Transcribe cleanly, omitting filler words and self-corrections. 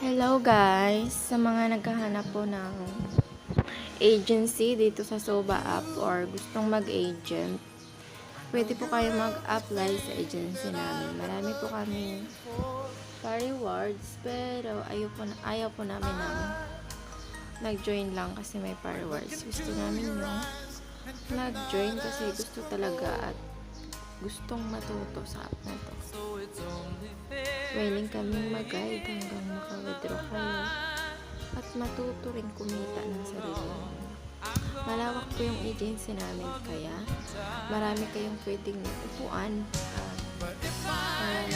Hello guys! Sa mga naghahanap po ng agency dito sa Soba app or gustong mag-agent, pwede po kayo mag-apply sa agency namin. Marami po kami pa-rewards pero ayaw po namin ng nag-join lang kasi may pa-rewards. Gusto namin yung nag-join kasi gusto talaga at gustong matuto sa app na to. Willing kaming mag-guide hanggang maka-withdraw kayo at matuto rin kumita ng sarili mo. Malawak po yung agency namin kaya marami kayong pwedeng upuan at